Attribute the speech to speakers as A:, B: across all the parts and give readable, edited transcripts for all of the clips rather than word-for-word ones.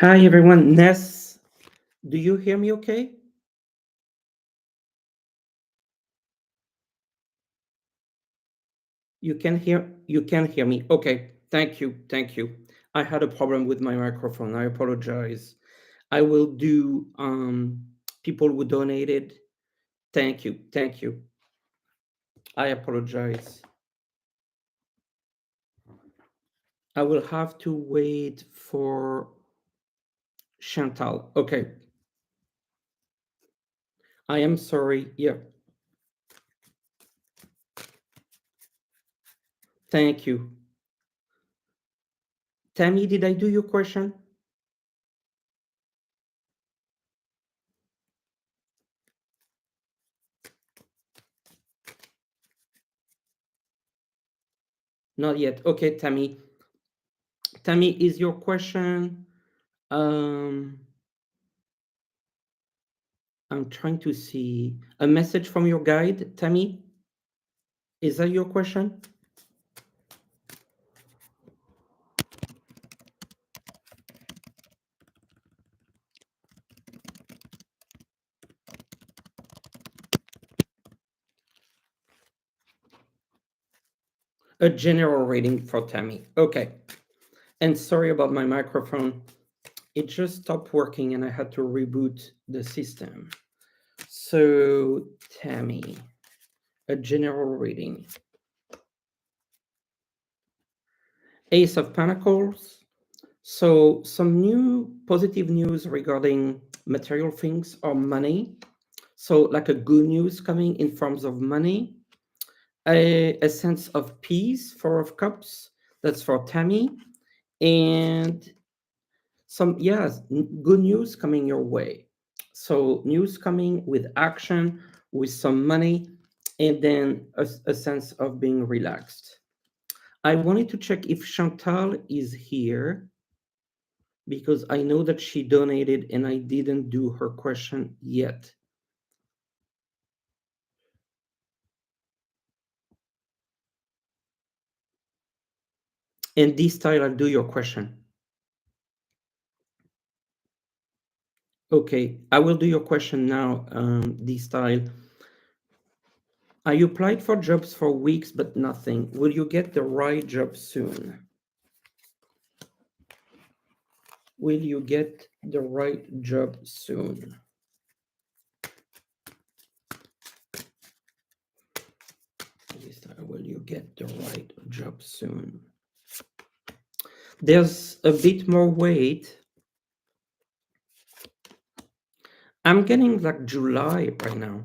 A: Hi everyone. Ness, do you hear me okay? You can hear me. Okay. Thank you. Thank you. I had a problem with my microphone. I apologize. I will do people who donated. Thank you. Thank you. I apologize. I will have to wait for Chantal. Okay. I am sorry. Yeah. Thank you. Tammy, did I do your question? Not yet. Okay, Tammy. Tammy, is your question um I'm trying to see a message from your guide, Tammy. Is that your question? A general reading for Tammy. Okay. And sorry about my microphone. It just stopped working and I had to reboot the system. So, Tammy, a general reading. Ace of Pentacles. So, some new positive news regarding material things or money. So, like a good news coming in forms of money. A sense of peace, Four of Cups. That's for Tammy. And some, yes, good news coming your way. So, news coming with action, with some money, and then a sense of being relaxed. I wanted to check if Chantal is here because I know that she donated and I didn't do her question yet. And this style, I'll do your question. Okay, I will do your question now, this style. I applied for jobs for weeks, but nothing. Will you get the right job soon? Will you get the right job soon? This time, will you get the right job soon? There's a bit more weight. I'm getting like July right now.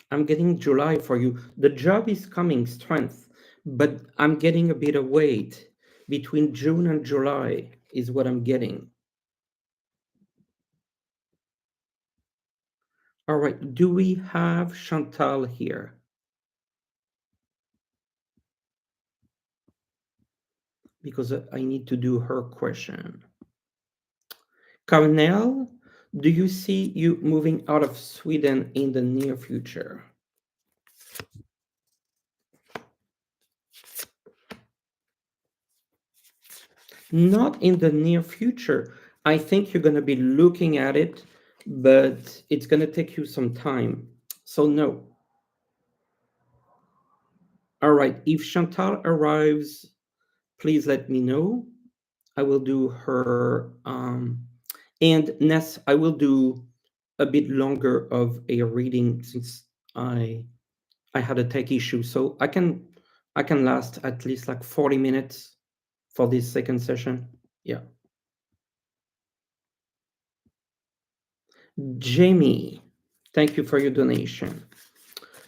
A: I'm getting July for you. The job is coming strength, but I'm getting a bit of weight between June and July is what I'm getting. All right. Do we have Chantal here? Because I need to do her question. Carnell, do you see you moving out of Sweden in the near future? Not in the near future. I think you're going to be looking at it, but it's going to take you some time. So, no. All right. If Chantal arrives, please let me know. I will do her. And Ness, I will do a bit longer of a reading since I had a tech issue, so I can last at least like 40 minutes for this second session. Yeah. Jamie, thank you for your donation.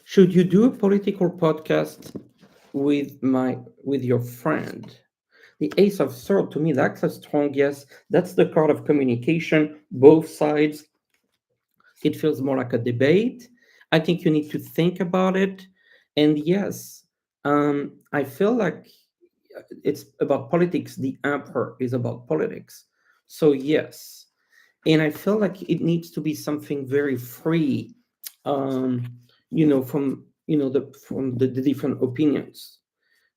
A: Should you do a political podcast with your friend? The Ace of Swords, to me, that's a strong yes. That's the card of communication, both sides. It feels more like a debate. I think you need to think about it. And yes, I feel like it's about politics. The emperor is about politics. So yes, and I feel like it needs to be something very free, um, from the different opinions.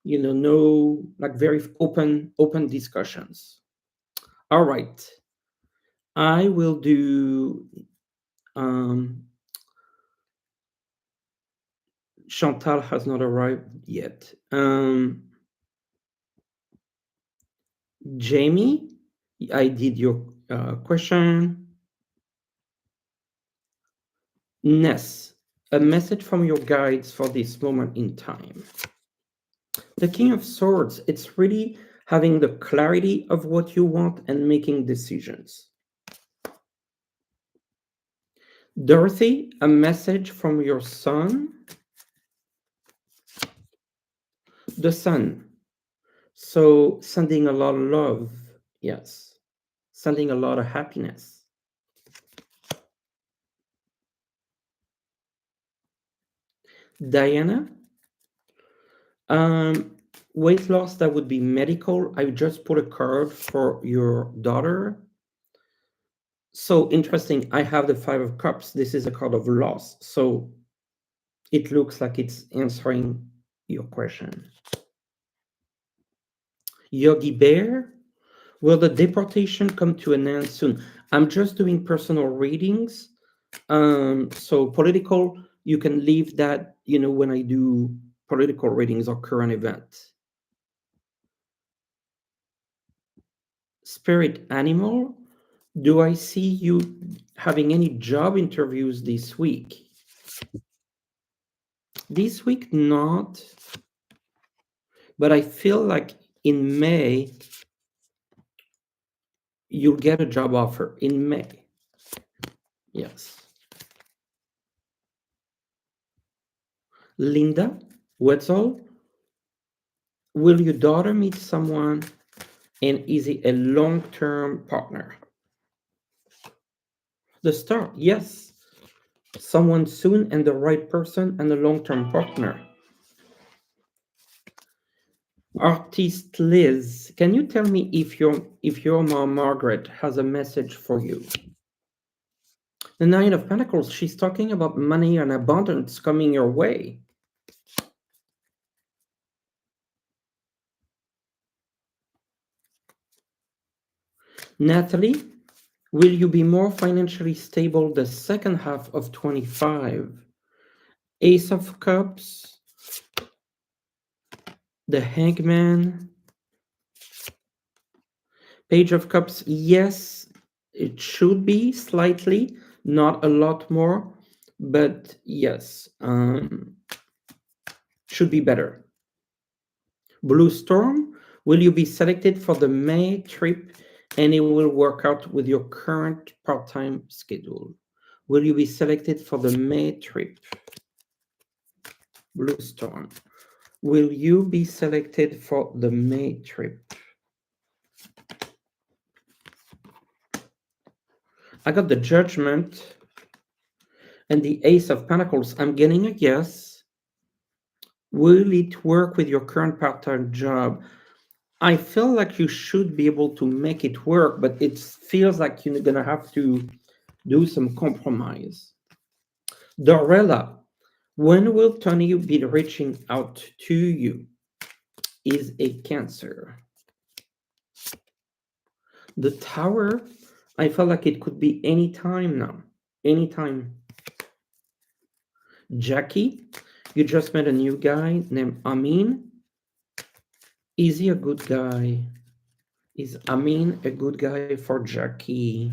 A: No, like very open discussions. All right. I will do um, Chantal has not arrived yet. Jamie, I did your question. Ness, a message from your guides for this moment in time. The King of Swords, it's really having the clarity of what you want and making decisions. Dorothy, a message from your son. The sun. So sending a lot of love. Yes. Sending a lot of happiness. Diana, um, weight loss, that would be medical. I just put a card for your daughter. So interesting. I have the Five of Cups. This is a card of loss. So it looks like it's answering your question. Yogi Bear, will the deportation come to an end soon? I'm just doing personal readings. So political, you can leave that, when I do political readings or current events. Spirit animal, do I see you having any job interviews this week? This week, not, but I feel like in May, you'll get a job offer in May. Yes. Linda Wetzel, will your daughter meet someone and is he a long-term partner? The star, yes. Someone soon and the right person and a long-term partner. Artist Liz, can you tell me if your mom Margaret has a message for you? The Nine of Pentacles, she's talking about money and abundance coming your way. Natalie, will you be more financially stable the second half of 25? Ace of Cups, the Hangman, Page of Cups, yes, it should be slightly, not a lot more, but yes, should be better. Blue Storm, will you be selected for the May trip and it will work out with your current part-time schedule? Will you be selected for the May trip? Blue Storm, will you be selected for the May trip? I got the Judgment and the Ace of Pentacles. I'm getting a yes. Will it work with your current part-time job? I feel like you should be able to make it work, but it feels like you're going to have to do some compromise. Dorella, when will Tony be reaching out to you? Is a Cancer. The Tower, I felt like it could be any time now. Anytime. Jackie, you just met a new guy named Amin. Is he a good guy? Is Amin a good guy for Jackie?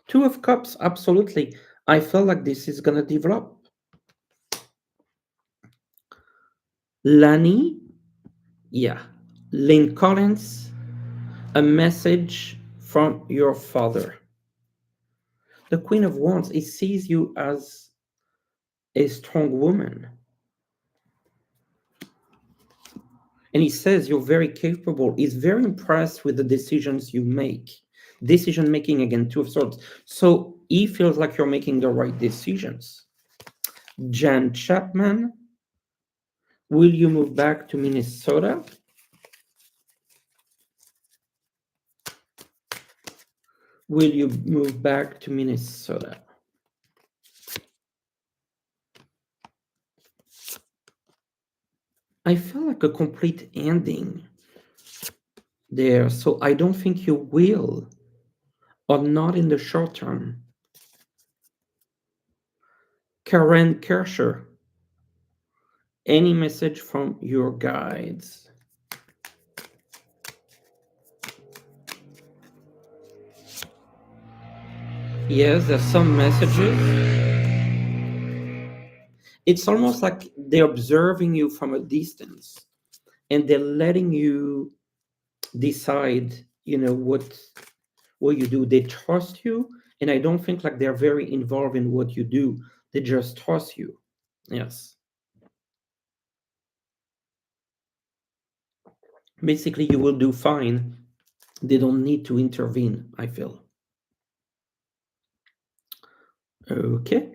A: Two of Cups, absolutely. I feel like this is going to develop. Lani, yeah. Lynn Collins, a message from your father. The Queen of Wands, he sees you as a strong woman. And he says you're very capable. He's very impressed with the decisions you make. Decision making, again, Two of Swords. So he feels like you're making the right decisions. Jan Chapman, will you move back to Minnesota? Will you move back to Minnesota? I feel like a complete ending there, so I don't think you will. or not in the short term. Karen Kirscher, any message from your guides? Yes, there's some messages. It's almost like they're observing you from a distance and they're letting you decide, what you do. They trust you, and I don't think like they're very involved in what you do. They just trust you. Yes. Basically, you will do fine. They don't need to intervene, I feel. Okay.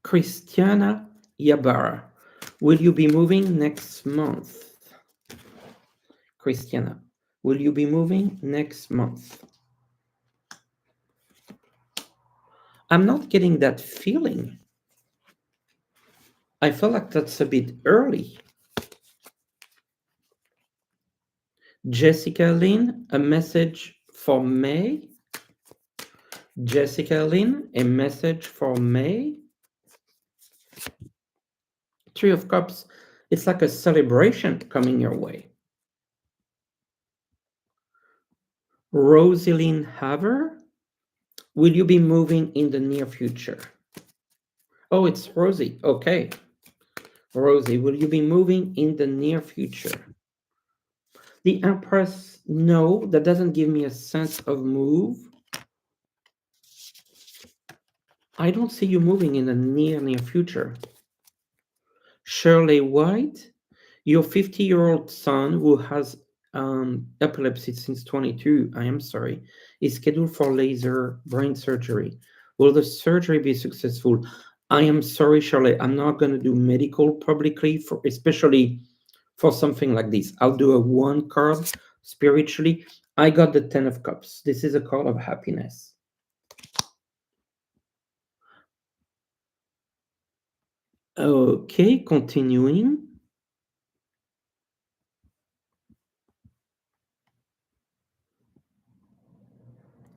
A: Christiana Yabara, will you be moving next month? Christiana, will you be moving next month? I'm not getting that feeling. I feel like that's a bit early. Jessica Lynn, a message for May. Jessica Lynn, a message for May. Three of Cups, it's like a celebration coming your way. Rosaline Haver, will you be moving in the near future? Oh, it's Rosie. Okay. Rosie, will you be moving in the near future? The Empress, no, that doesn't give me a sense of move. I don't see you moving in the near future. Shirley White, your 50-year-old son who has epilepsy since 22, I am sorry, is scheduled for laser brain surgery. Will the surgery be successful? I am sorry, Shirley, I'm not going to do medical publicly, especially for something like this. I'll do a one card spiritually. I got the 10 of Cups. This is a card of happiness. Okay, continuing.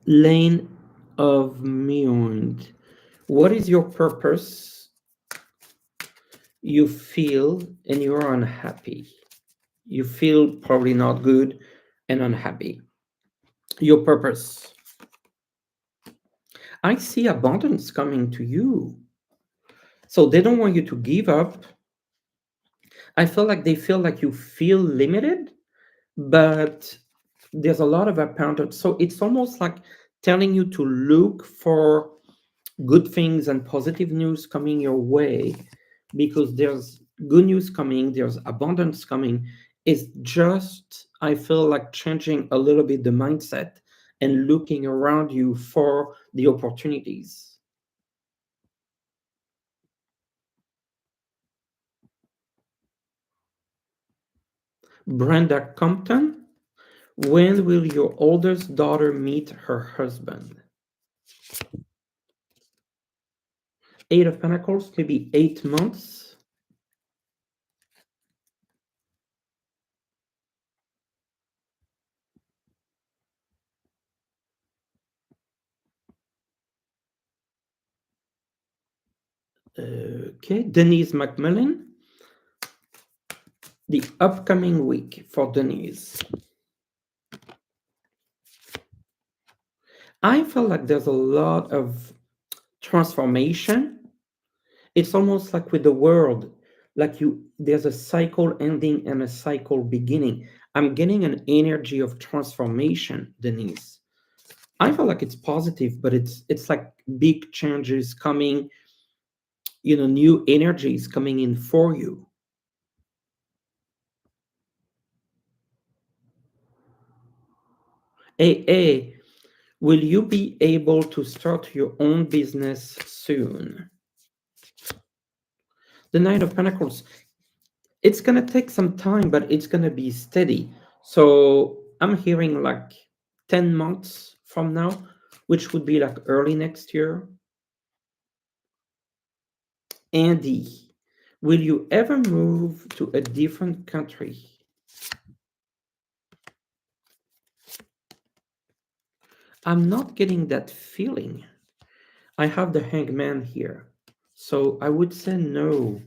A: Lane of Meond. What is your purpose? You feel and you're unhappy. You feel probably not good and unhappy. Your purpose. I see abundance coming to you. So they don't want you to give up. I feel like they feel like you feel limited, but there's a lot of abundance. So it's almost like telling you to look for good things and positive news coming your way, because there's good news coming, there's abundance coming. It's just, I feel like changing a little bit the mindset and looking around you for the opportunities. Brenda Compton, when will your oldest daughter meet her husband? Eight of Pentacles, maybe 8 months. Okay, Denise McMillan, the upcoming week for Denise. I feel like there's a lot of transformation. It's almost like with the world, like there's a cycle ending and a cycle beginning. I'm getting an energy of transformation, Denise. I feel like it's positive, but it's like big changes coming, new energies coming in for you. AA, will you be able to start your own business soon? The Knight of Pentacles, it's going to take some time, but it's going to be steady. So I'm hearing like 10 months from now, which would be like early next year. Andy, will you ever move to a different country? I'm not getting that feeling. I have the hangman here. So I would say no.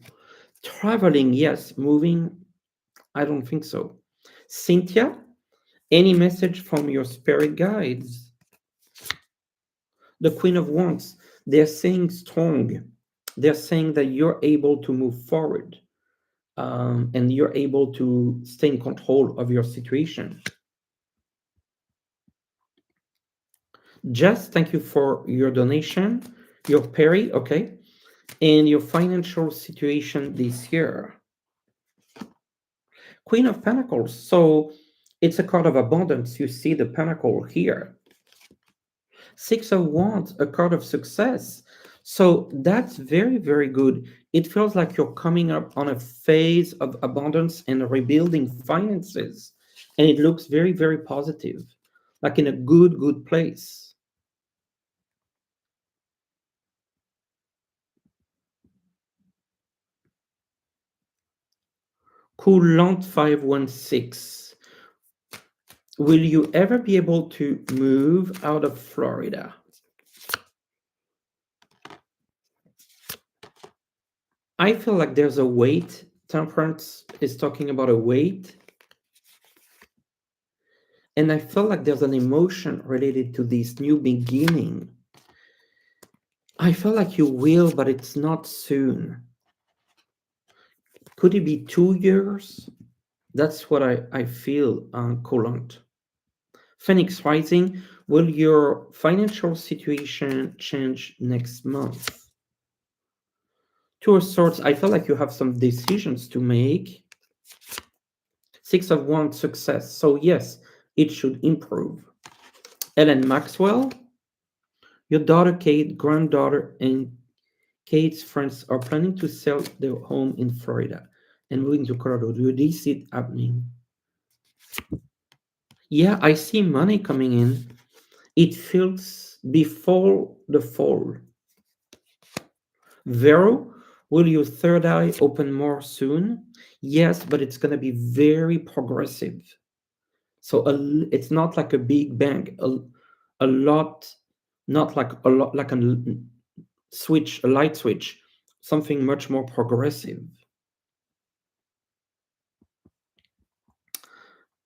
A: Traveling, yes. Moving, I don't think so. Cynthia, any message from your spirit guides? The Queen of Wands, they're saying strong. They're saying that you're able to move forward, and you're able to stay in control of your situation. Jess, thank you for your donation. Your Perry, okay, and your financial situation this year. Queen of Pentacles. So it's a card of abundance. You see the pentacle here. Six of Wands, a card of success. So that's very, very good. It feels like you're coming up on a phase of abundance and rebuilding finances. And it looks very, very positive, like in a good, good place. Coulant 516. Will you ever be able to move out of Florida? I feel like there's a weight. Temperance is talking about a weight. And I feel like there's an emotion related to this new beginning. I feel like you will, but it's not soon. Could it be 2 years? That's what I feel, Coulant. Phoenix Rising, will your financial situation change next month? Two of Swords, I feel like you have some decisions to make. Six of Wands, success. So yes, it should improve. Ellen Maxwell, your daughter Kate, granddaughter, and Kate's friends are planning to sell their home in Florida and moving to Colorado. Do you see it happening? Yeah, I see money coming in. It feels before the fall. Vero, will your third eye open more soon? Yes, but it's going to be very progressive. So it's not like a big bang. A lot, not like a lot, like a switch, a light switch, something much more progressive.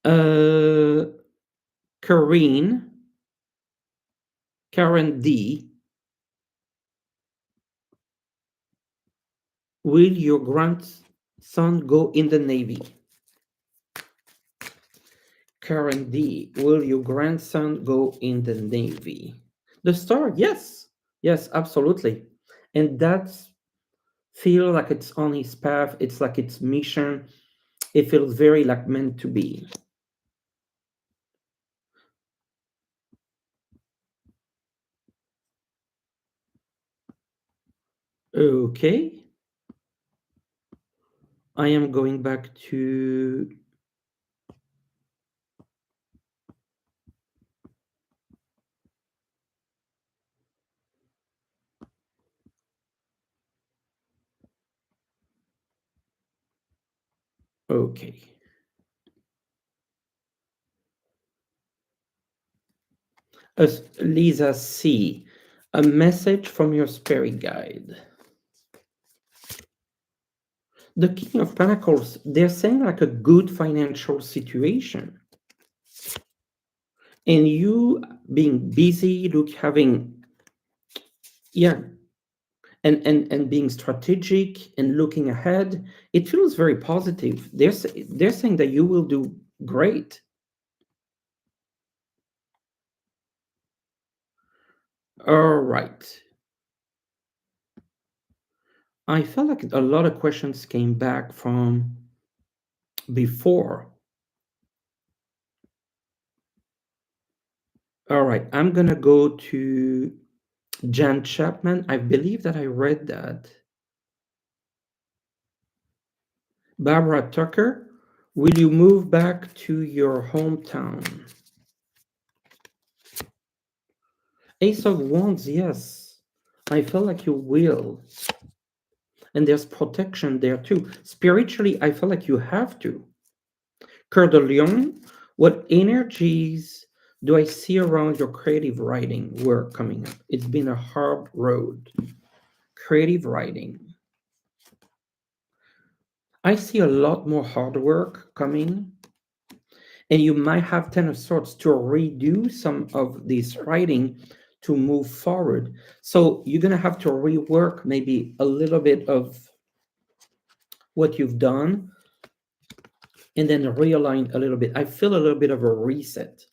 A: Uh, Karine, Karen D, will your grandson go in the Navy? Karen D, will your grandson go in the Navy? The star, yes, yes, absolutely. And that's feel like it's on his path. It's like its mission. It feels very like meant to be. Okay. I am going back to okay. As Lisa C, a message from your spirit guide. The King of Pentacles, they're saying like a good financial situation. And you being busy, look, having, yeah, and being strategic and looking ahead, it feels very positive. They're saying that you will do great. All right. I felt like a lot of questions came back from before. All right, I'm gonna go to Jan Chapman. I believe that I read that. Barbara Tucker, will you move back to your hometown? Ace of Wands, yes. I feel like you will. And there's protection there too. Spiritually, I feel like you have to. Cœur de Lion, what energies Do I see around your creative writing work coming up? It's been a hard road. Creative writing. I see a lot more hard work coming, and you might have ten of swords to redo some of this writing to move forward. So you're gonna have to rework maybe a little bit of what you've done and then realign a little bit. I feel a little bit of a reset.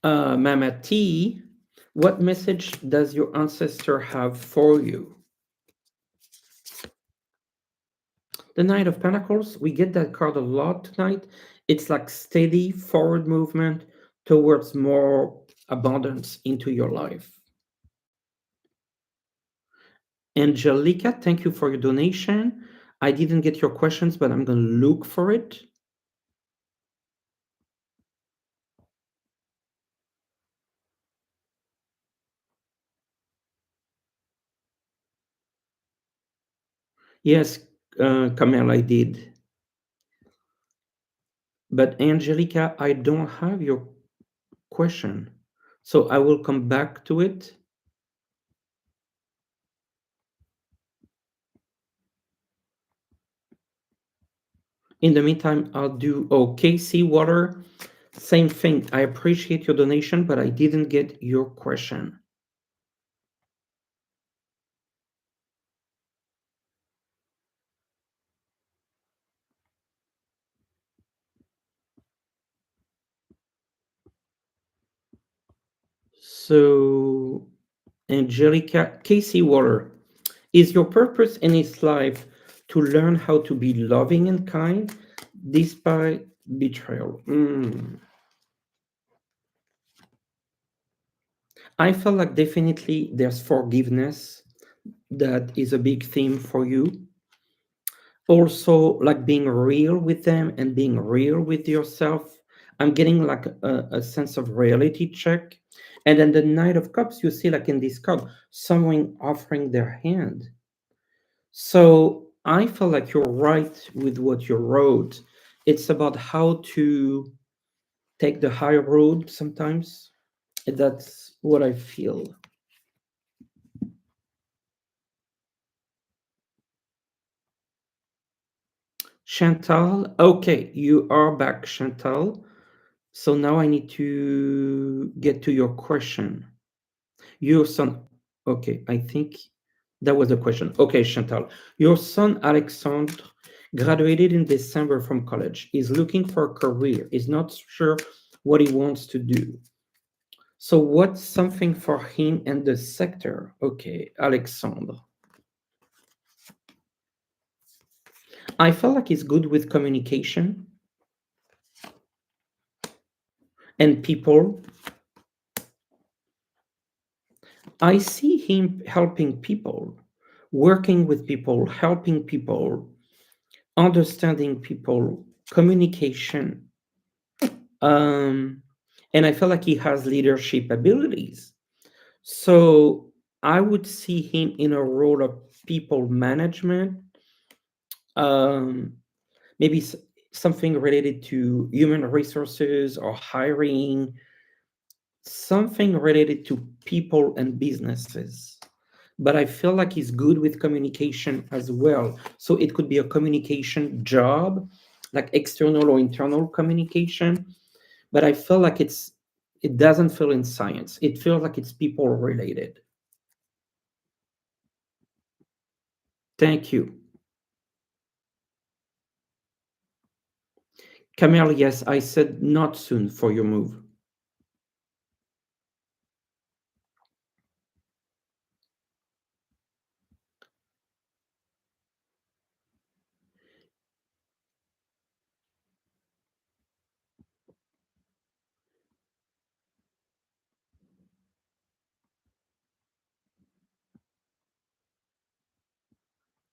A: Mama T, what message does your ancestor have for you? The Knight of Pentacles, we get that card a lot tonight. It's like steady forward movement towards more abundance into your life. Angelica, thank you for your donation. I didn't get your questions, but I'm going to look for it. Yes, Kamel, I did. But Angelica, I don't have your question. So I will come back to it. In the meantime, I'll do, oh, KC Water, same thing. I appreciate your donation, but I didn't get your question. So, Angelica, KC Water, is your purpose in this life to learn how to be loving and kind despite betrayal? I feel like definitely there's forgiveness that is a big theme for you. Also, like being real with them and being real with yourself. I'm getting like a sense of reality check. And then the Knight of Cups, you see, like in this card, someone offering their hand. So I feel like you're right with what you wrote. It's about how to take the high road sometimes. That's what I feel. Chantal, okay, you are back, Chantal. So now I need to get to your question. Your son, okay, I think that was the question. Okay, Chantal, your son Alexandre graduated in December from college. He's looking for a career. He's not sure what he wants to do. So what's something for him and the sector? Okay, Alexandre. I feel like he's good with communication and people. I see him helping people, working with people, helping people, understanding people, communication. Um, and I feel like he has leadership abilities. So I would see him in a role of people management, um, maybe something related to human resources or hiring, something related to people and businesses. But I feel like he's good with communication as well. So it could be a communication job, like external or internal communication. But I feel like it doesn't feel in science. It feels like it's people related. Thank you. Kamel, yes, I said not soon for your move.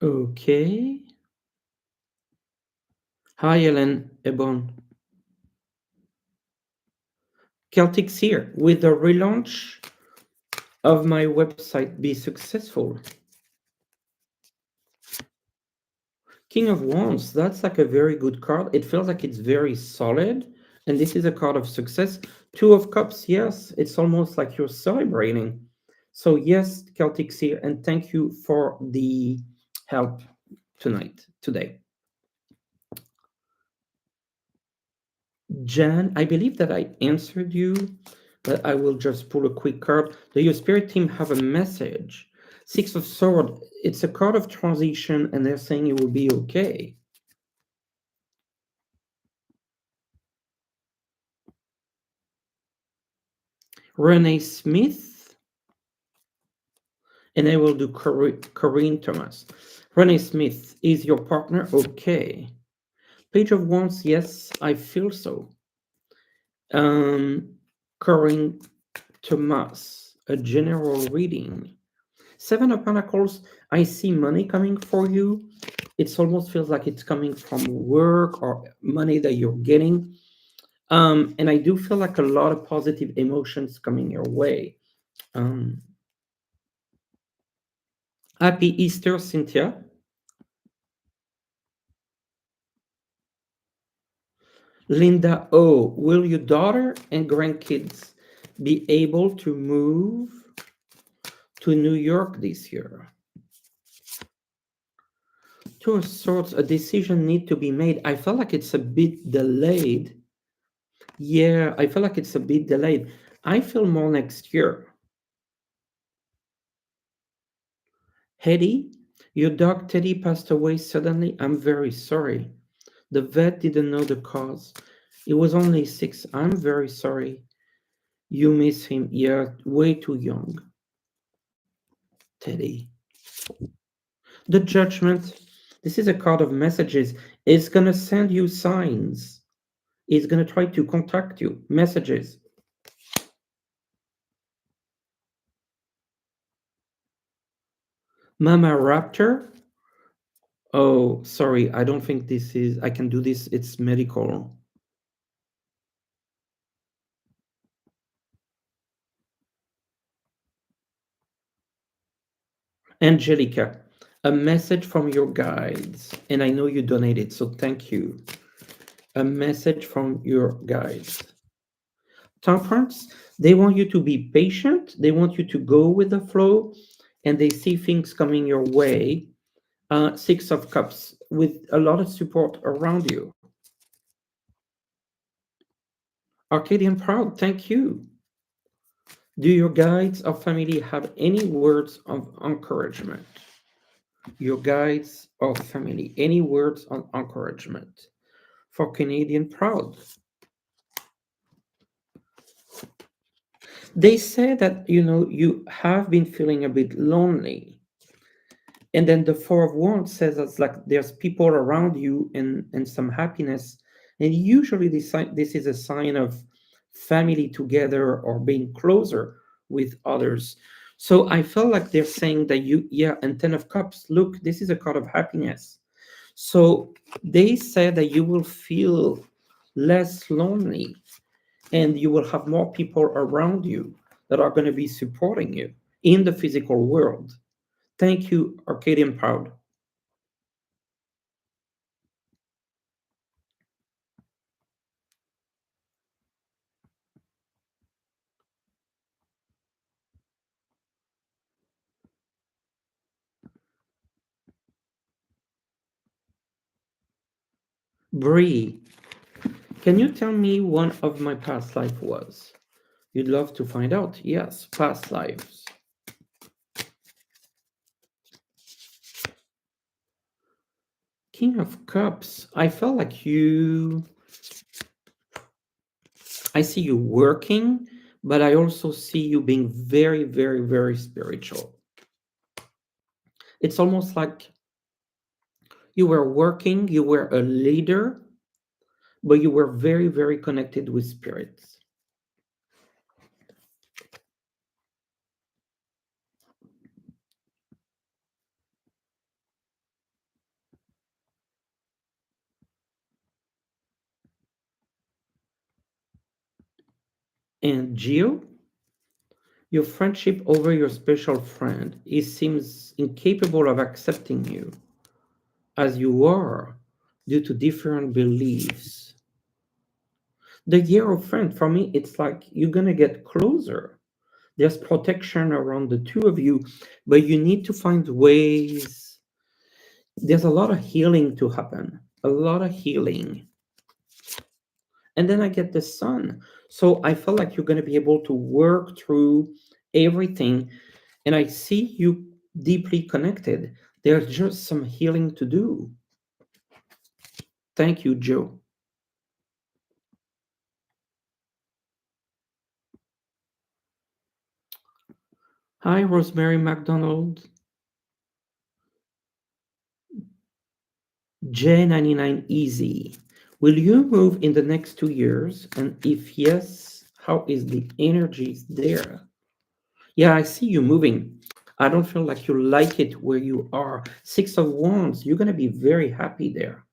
A: Okay. Hi, Helen Ebon. Celtics here. With the relaunch of my website be successful? King of Wands, that's like a very good card. It feels like it's very solid. And this is a card of success. Two of Cups, yes, it's almost like you're celebrating. So, yes, Celtic Seer, and thank you for the help today. Jan, I believe that I answered you, but I will just pull a quick card. Do your spirit team have a message? Six of Sword, it's a card of transition, and they're saying it will be okay. Renee Smith, and I will do Corinne Thomas. Renee Smith, is your partner okay? Page of Wands, yes, I feel so. Corinne Thomas, a general reading. Seven of Pentacles, I see money coming for you. It almost feels like it's coming from work or money that you're getting. And I do feel like a lot of positive emotions coming your way. Um, Happy Easter, Cynthia. Linda O, will your daughter and grandkids be able to move to New York this year? Two of Swords, a decision need to be made. I feel like it's a bit delayed. Yeah, I feel like it's a bit delayed. I feel more next year. Hetty, your dog Teddy passed away suddenly. I'm very sorry. The vet didn't know the cause. It was only 6. I'm very sorry. You miss him. Yeah, way too young. Teddy. The judgment. This is a card of messages. It's going to send you signs. It's going to try to contact you. Messages. Mama Raptor. Oh, sorry. I don't think this is. I can do this. It's medical. Angelica, a message from your guides. And I know you donated, so thank you. A message from your guides. Temperance, they want you to be patient. They want you to go with the flow, and they see things coming your way. Six of Cups, with a lot of support around you. Arcadian Proud, thank you. Do your guides or family have any words of encouragement? Your guides or family, any words of encouragement? For Canadian Proud, they say that you have been feeling a bit lonely, and then the Four of Wands says it's like there's people around you and some happiness, and usually this is a sign of family together or being closer with others. So I felt like they're saying that yeah, and Ten of Cups, look, this is a card of happiness. So they say that you will feel less lonely, and you will have more people around you that are going to be supporting you in the physical world. Thank you, Arcadian Proud. Bree, can you tell me one of my past life was? You'd love to find out. Yes, past lives. King of Cups. I felt like I see you working, but I also see you being very, very, very spiritual. It's almost like you were working, you were a leader, but you were very, very connected with spirits. And Geo, your friendship over your special friend, he seems incapable of accepting you. as you are due to different beliefs. The year of friend, for me, it's like you're gonna get closer. There's protection around the two of you, but you need to find ways. There's a lot of healing to happen, a lot of healing. And then I get the sun. So I feel like you're going to be able to work through everything. And I see you deeply connected. There's just some healing to do. Thank you, Joe. Hi, Rosemary McDonald. J99 Easy. Will you move in the next 2 years? And if yes, how is the energies there? Yeah, I see you moving. I don't feel like you like it where you are. Six of Wands, you're going to be very happy there.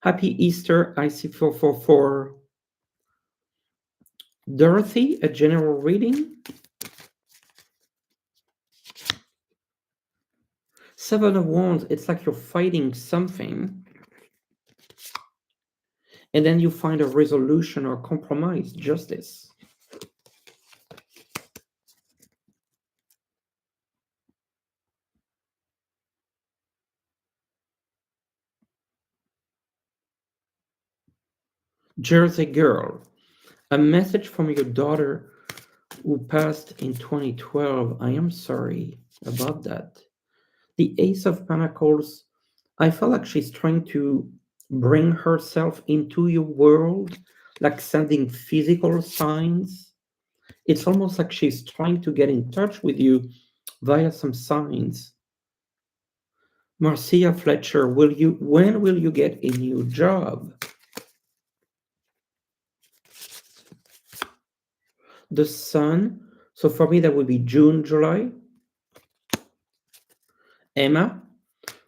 A: Happy Easter, I see for Dorothy, a general reading. Seven of Wands, it's like you're fighting something, and then you find a resolution or compromise, justice. Jersey Girl, a message from your daughter who passed in 2012. I am sorry about that. The Ace of Pentacles, I feel like she's trying to bring herself into your world, like sending physical signs. It's almost like she's trying to get in touch with you via some signs. Marcia Fletcher, when will you get a new job? The sun, so for me that would be June, July. Emma,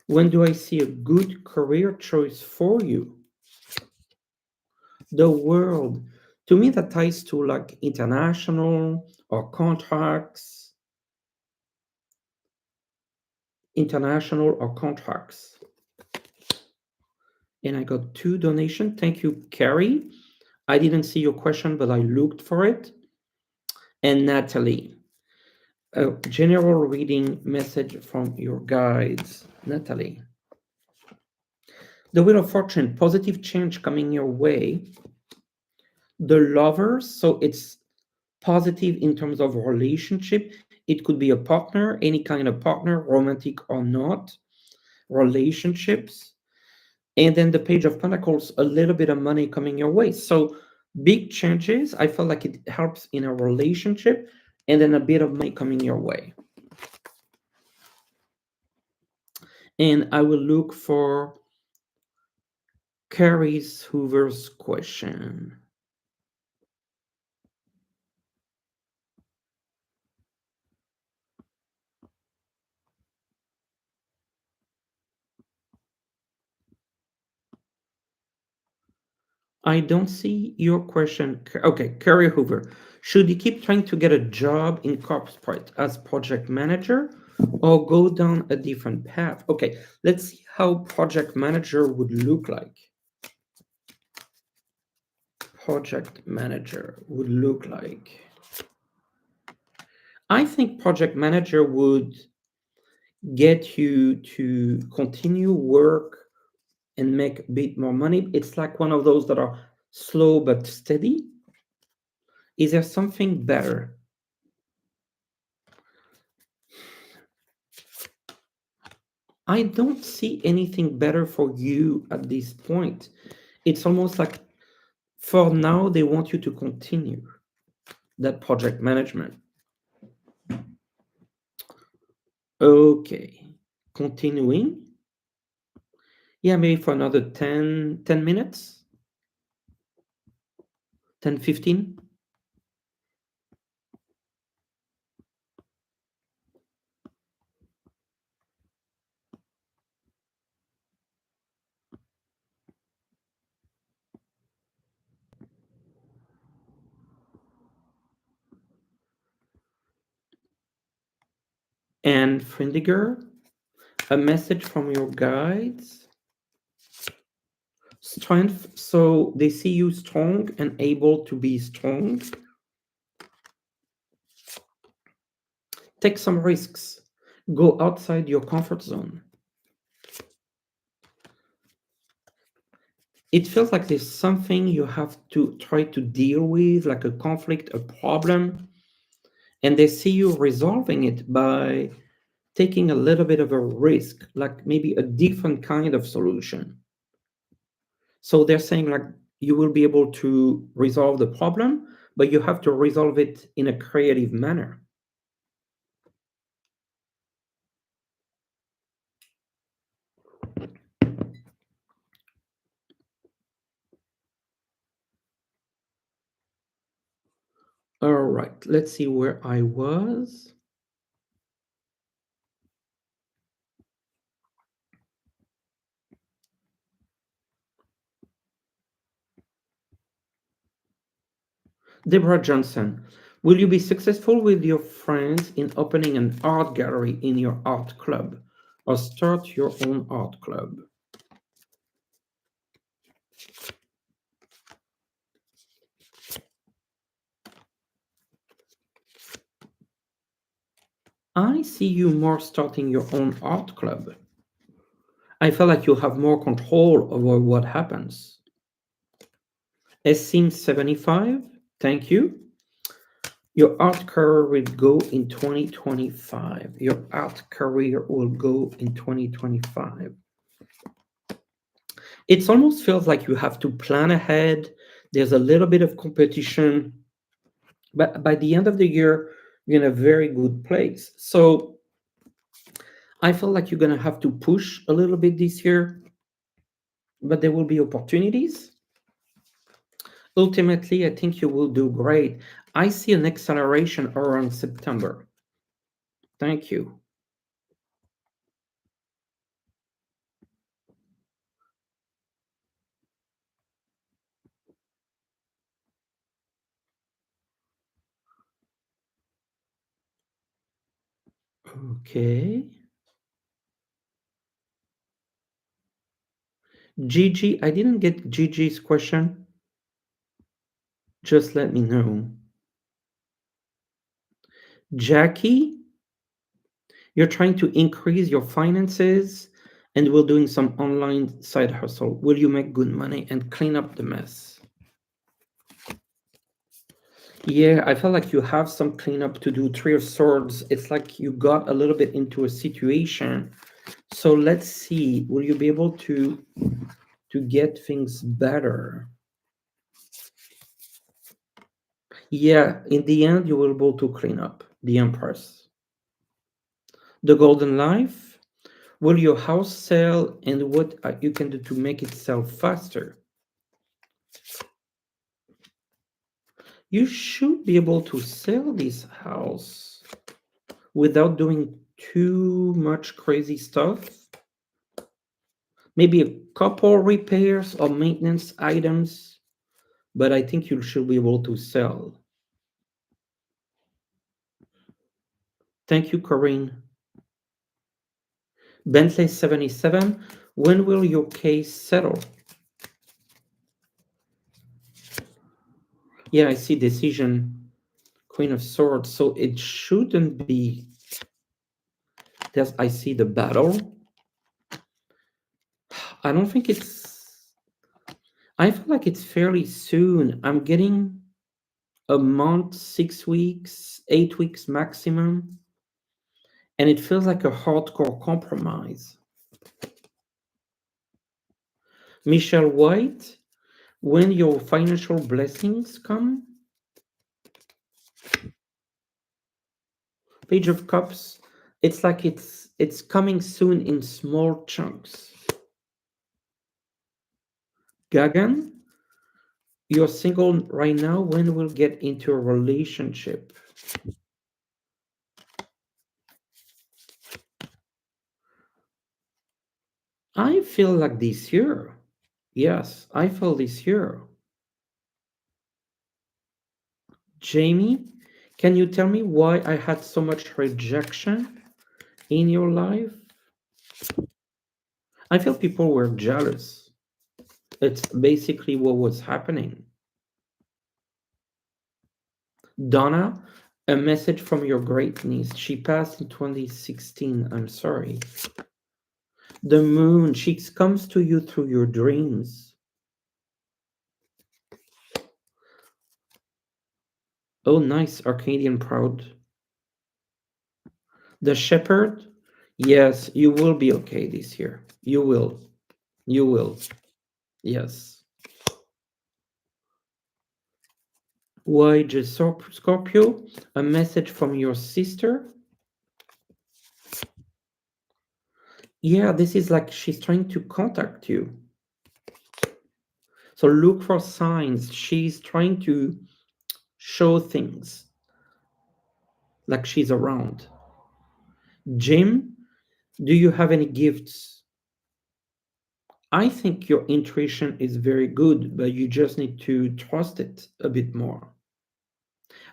A: when do I see a good career choice for you? The world, to me that ties to like international or contracts, international or contracts. And I got two donations. Thank you, Carrie. I didn't see your question, but I looked for it. And Natalie, a general reading message from your guides. Natalie, the Wheel of Fortune, positive change coming your way. The Lovers, so it's positive in terms of relationship. It could be a partner, any kind of partner, romantic or not, relationships. And then the Page of Pentacles, a little bit of money coming your way. So big changes. I feel like it helps in a relationship, and then a bit of money coming your way. And I will look for Carrie's Hoover's question. I don't see your question. Okay, Carrie Hoover. Should you keep trying to get a job in corporate as project manager or go down a different path? Okay, let's see how project manager would look like. Project manager would look like. I think project manager would get you to continue work and make a bit more money. It's like one of those that are slow but steady. Is there something better? I don't see anything better for you at this point. It's almost like for now, they want you to continue that project management. Okay, continuing. Yeah, maybe for another 10 minutes, 10, 15. And Frindiger, A message from your guides. Strength. So they see you strong and able to be strong. Take some risks. Go outside your comfort zone. It feels like there's something you have to try to deal with, like a conflict, a problem, and they see you resolving it by taking a little bit of a risk, like maybe a different kind of solution. So they're saying like you will be able to resolve the problem, but you have to resolve it in a creative manner. All right, let's see where I was. Deborah Johnson, will you be successful with your friends in opening an art gallery in your art club or start your own art club? I see you more starting your own art club. I feel like you have more control over what happens. SIM 75, thank you. Your art career will go in 2025. Your art career will go in 2025. It almost feels like you have to plan ahead. There's a little bit of competition, but by the end of the year, you're in a very good place. So I feel like you're going to have to push a little bit this year, but there will be opportunities. Ultimately, I think you will do great. I see an acceleration around September. Thank you. Okay. Gigi, I didn't get Gigi's question. Just let me know. Jackie, you're trying to increase your finances and we're doing some online side hustle. Will you make good money and clean up the mess? Yeah, I feel like you have some cleanup to do. Three of Swords. It's like you got a little bit into a situation. So let's see. Will you be able to get things better? Yeah, in the end, you will be able to clean up the Empress. The Golden Life. Will your house sell and what you can do to make it sell faster? You should be able to sell this house without doing too much crazy stuff. Maybe a couple repairs or maintenance items, but I think you should be able to sell. Thank you, Corinne. Bentley 77, when will your case settle? Yeah, I see decision, Queen of Swords, so it shouldn't be. I see the battle. I don't think it's. I feel like it's fairly soon. I'm getting a month, 6 weeks, 8 weeks maximum, and it feels like a hardcore compromise. Michelle White, when your financial blessings come, Page of Cups, it's like it's coming soon in small chunks. Gagan, you're single right now. When will get into a relationship? I feel like this year. Yes, I feel this year. Jamie, can you tell me why I had so much rejection in your life? I feel people were jealous. It's basically what was happening. Donna, a message from your great niece. She passed in 2016. I'm sorry. The moon, she comes to you through your dreams. Oh, nice. Arcadian proud. The shepherd, yes, you will be okay this year. You will. You will. Yes. Why just Scorpio? A message from your sister? Yeah, this is like she's trying to contact you. So look for signs. She's trying to show things like she's around. Jim, do you have any gifts? I think your intuition is very good, but you just need to trust it a bit more.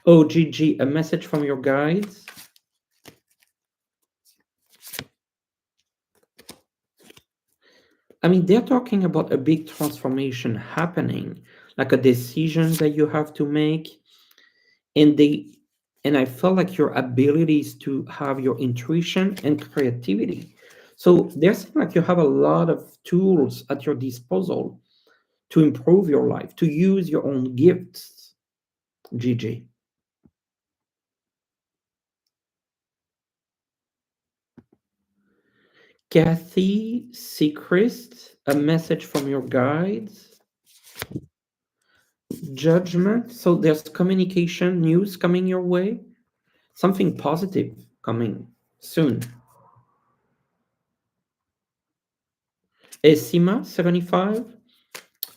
A: Oh, Gigi, a message from your guides. I mean, they're talking about a big transformation happening, like a decision that you have to make. And they and I felt like your abilities to have your intuition and creativity. So there's like you have a lot of tools at your disposal to improve your life, to use your own gifts, Gigi. Kathy Sechrist, a message from your guides. Judgment. So there's communication news coming your way, something positive coming soon. Esima 75.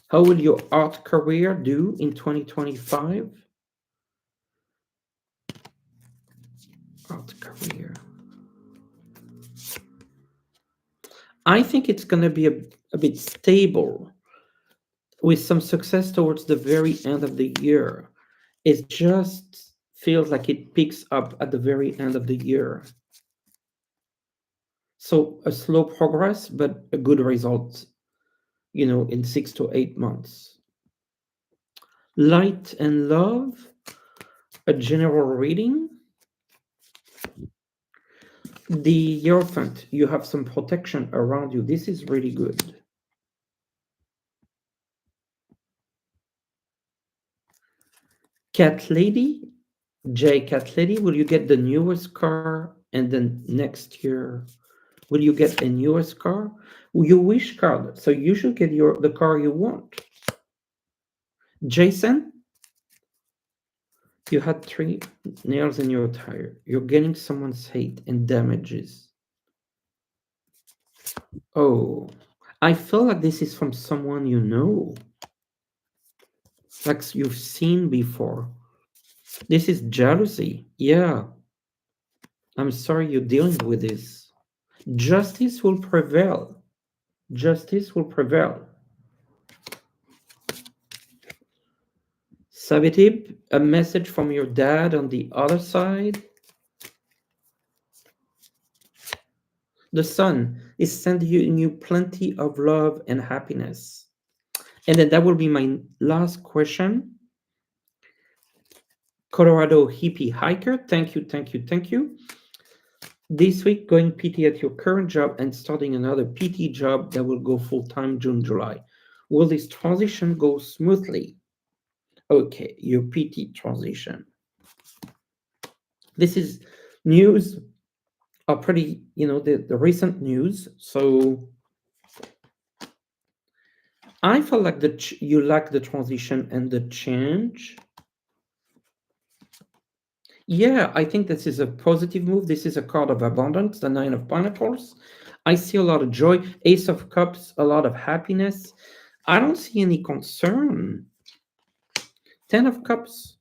A: How will your art career do in 2025? Art career. I think it's going to be a bit stable with some success towards the very end of the year. It just feels like it picks up at the very end of the year. So a slow progress, but a good result, in 6 to 8 months. Light and love, a general reading. The Hierophant, you have some protection around you. This is really good. Cat Lady, Cat Lady, will you get the newest car? And then next year, will you get a newest car? You wish card, so you should get the car you want. Jason, you had 3 nails in your tire. You're getting someone's hate and damages. Oh, I feel like this is from someone you know, like you've seen before. This is jealousy. Yeah, I'm sorry you're dealing with this. Justice will prevail. Justice will prevail. Sabitib, a message from your dad on the other side. The sun is sending you plenty of love and happiness. And then that will be my last question. Colorado hippie hiker, thank you, thank you, thank you. This week, going PT at your current job and starting another PT job that will go full-time June, July. Will this transition go smoothly? Okay, your PT transition. This is news are pretty, the recent news. So I feel like you like the transition and the change. Yeah, I think this is a positive move. This is a card of abundance, the Nine of Pentacles. I see a lot of joy. Ace of Cups, a lot of happiness. I don't see any concern. 10 of Cups,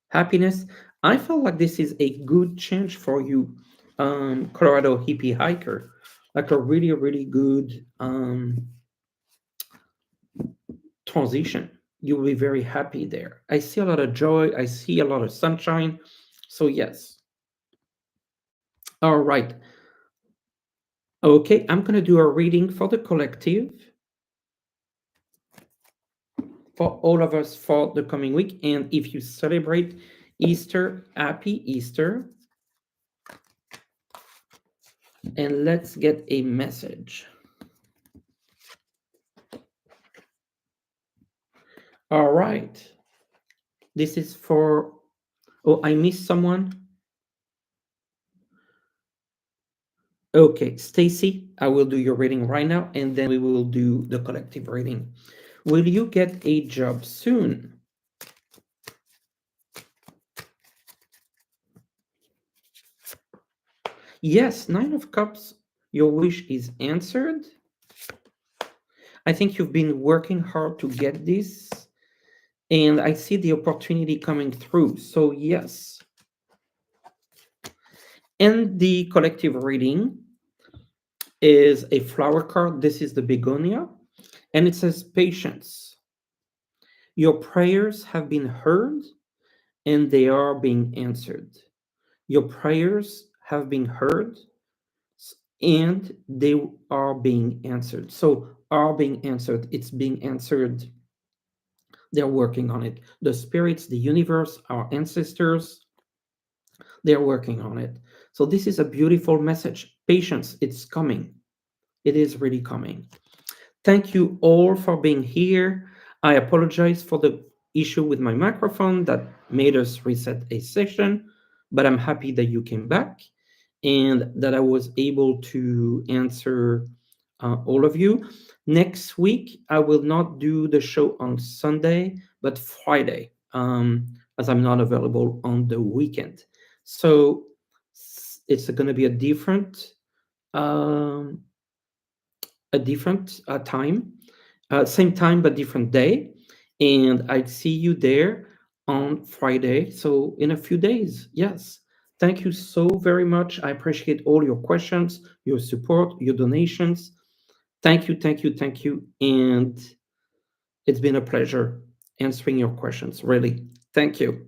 A: happiness. I feel like this is a good change for you, Colorado hippie hiker. Like a really, really good transition. You will be very happy there. I see a lot of joy. I see a lot of sunshine. So, yes. All right. Okay, I'm going to do a reading for the collective, for all of us for the coming week. And if you celebrate Easter, happy Easter. And let's get a message. All right. This is for, oh, I missed someone. Okay, Stacy, I will do your reading right now, and then we will do the collective reading. Will you get a job soon? Yes, Nine of Cups, your wish is answered. I think you've been working hard to get this, and I see the opportunity coming through. So, yes. And the collective reading is a flower card. This is the begonia, and it says patience. Your prayers have been heard, and they are being answered. Your prayers have been heard, and they are being answered. So, are being answered. It's being answered. They're working on it. The spirits, the universe, our ancestors, they're working on it. So, this is a beautiful message. Patience, it's coming. It is really coming. Thank you all for being here. I apologize for the issue with my microphone that made us reset a session, but I'm happy that you came back and that I was able to answer all of you. Next week, I will not do the show on Sunday, but Friday, as I'm not available on the weekend. So it's going to be um, a different time, same time but different day, and I'd see you there on Friday. So in a few days, yes. Thank you so very much. I appreciate all your questions, your support, your donations. Thank you, thank you, thank you, and it's been a pleasure answering your questions. Really, thank you.